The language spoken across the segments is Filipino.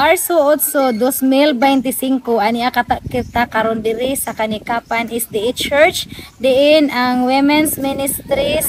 Marso 8, 2025 ani kita karon diri sa Kanikapan SDA Church diin ang Women's Ministries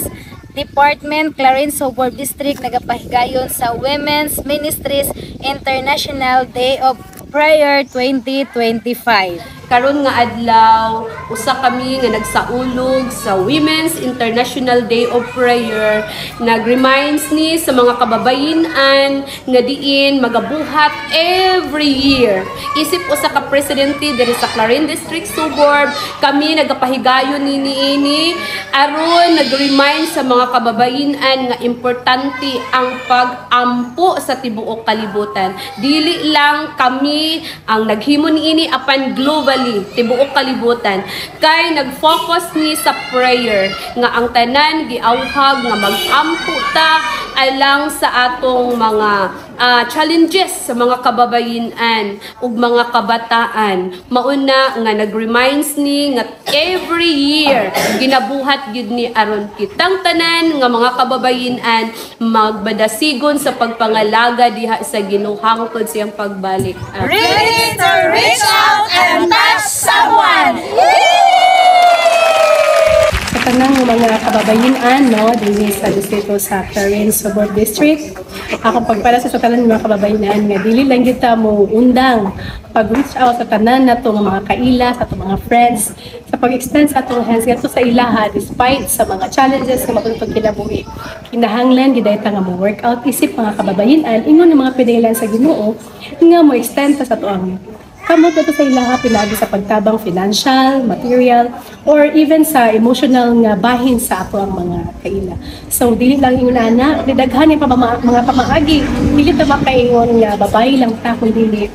Department Clarence Suburb District nagapahigayon sa Women's Ministries International Day of Prayer 2025. Karon nga adlaw usa kami nga nagsaulog sa Women's International Day of Prayer. Nag-reminds ni sa mga kababayin-an nga diin magabuhat every year. Isip usa ka presidente diri sa Clarence District Suburb, kami nagapahigayon ini aron nag-remind sa mga kababayin-an nga importante ang pag-ampo sa tibuok kalibutan. Dili lang kami ang naghimo niini apan global tibuok kalibutan kay nag-focus ni sa prayer nga ang tanan giawhag nga mag-ampo ta alang sa atong mga challenges sa mga kababayin-an ug mga kabataan. Mauna nga nag-reminds ni nga every year ginabuhat gid ni aron kitang tanan nga mga kababayin-an magbadasigon sa pagpangalaga diha sa Ginoo hangtod siyang pagbalik. Ready to reach out and touch someone! Sa tanang mga kababayin-an, no, dili sa distrito sa Clarence Suburb District, ako pagpala sa tanan mga kababayin-an nga dili lang kita mo undang pag-reach out sa tanan nato nga mga kaila, sa atong mga friends, sa pag-extend sa atong hands ngadto sa ilaha despite sa mga challenges nga mabuntog kinabuhi. Kinahanglan gid ta nga mo workout isip mga kababayin-an ingon nga mga pinailan sa Ginoo nga mo extend ta sa atoang kamot nato sa ilaha pinagi sa pagtabang financial, material, or even sa emotional nga bahin sa ato ang mga kaila. So, dili lang ingon ana, didaghan pa mga pamaagi. Dili ta makaingon nga babae lang ta kung dili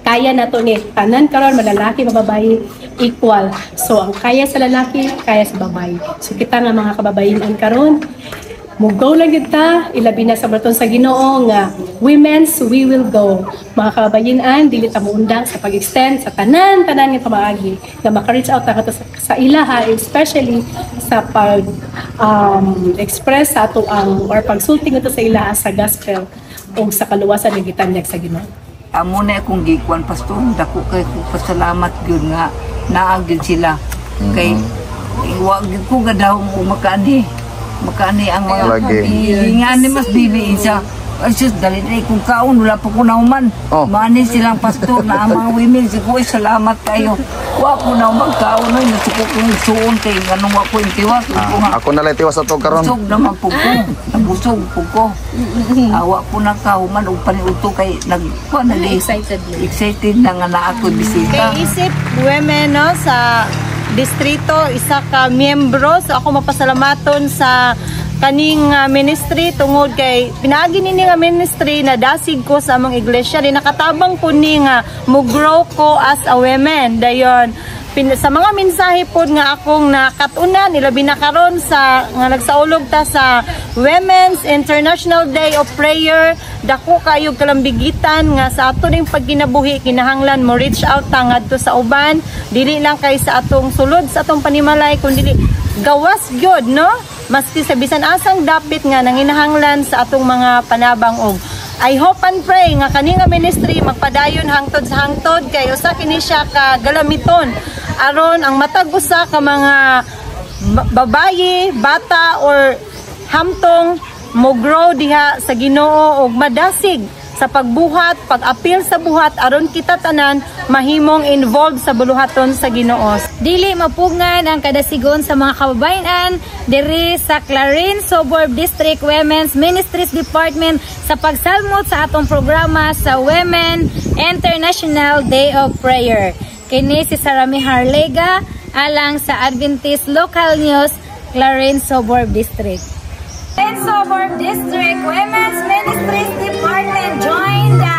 kaya nato ni tanan karon malalaki mababayi equal. So, ang kaya sa lalaki, kaya sa babae. So, kita nga mga kababayan karon mugaw lang kita, ilabi na sa baton sa Ginoo nga women's we will go. Mga kababayan-an, dili ta muundang sa pag-extend sa tanan nga pamaagi nga maka-reach out ta sa ilaha, especially sa pag express sa ato ang or pagsulti ngadto sa ilaha sa gospel o sa kaluwasan nga gitanyag sa Ginoo. Amo na akong gikuan pastor, dako kay ko pasalamat gyud nga naagid sila. Kay wa gyud ko gadaw mo makaani ang mga ingani mas bibiin siya. Ay sus, dali na kung kaon, wala pa ko nauman. Mani silang pastor na ang mga women. Sige, salamat kayo. Wa ko nauman kaon, nasuko kong suon kay ganun wa ko yung tiwas. Ako na lang tiwas sa ito karon. Busog naman po ko. Nabusog po ko. Wa ko na kauman o paniuto kay excited na nga na ako bisita. Kay isip women no, sa distrito, isa ka miyembro. So ako mapasalamaton sa kaning ministry tungod kay pinaagi nini nga ministry na dasig ko sa among iglesia di nakatabang ko ni nga mo grow ko as a woman dayon sa mga mensahe pod nga akong nakatunan ilabi na karon sa nga nagsaulog ta sa Women's International Day of Prayer dako kayo kalambigitan nga sa ato ning pagkinabuhi kinahanglan mo reach out ta ngadto sa uban dili lang kay sa atong sulod sa atong panimalay kundi gawas gyud no maski sa bisan asang dapit nga nanginahanglan sa atong mga panabang og I hope and pray nga kani nga ministry magpadayon hangtod sa hangtod kay usa kini siya ka galamiton aron ang matag usa ka mga babayi, bata or hamtong mo grow diha sa Ginoo og madasig sa pagbuhat, pag-apil sa buhat aron kita tanan mahimong involved sa buluhaton sa Ginoo. Dili mapugngan ang kadasigon sa mga kababayan diri sa Clarence Suburb District Women's Ministries Department sa pagsalmot sa atong programa sa Women International Day of Prayer. Kini si Sarami Harlega alang sa Adventist Local News Clarence Suburb District. Clarence Suburb District Women's Ministries Department join the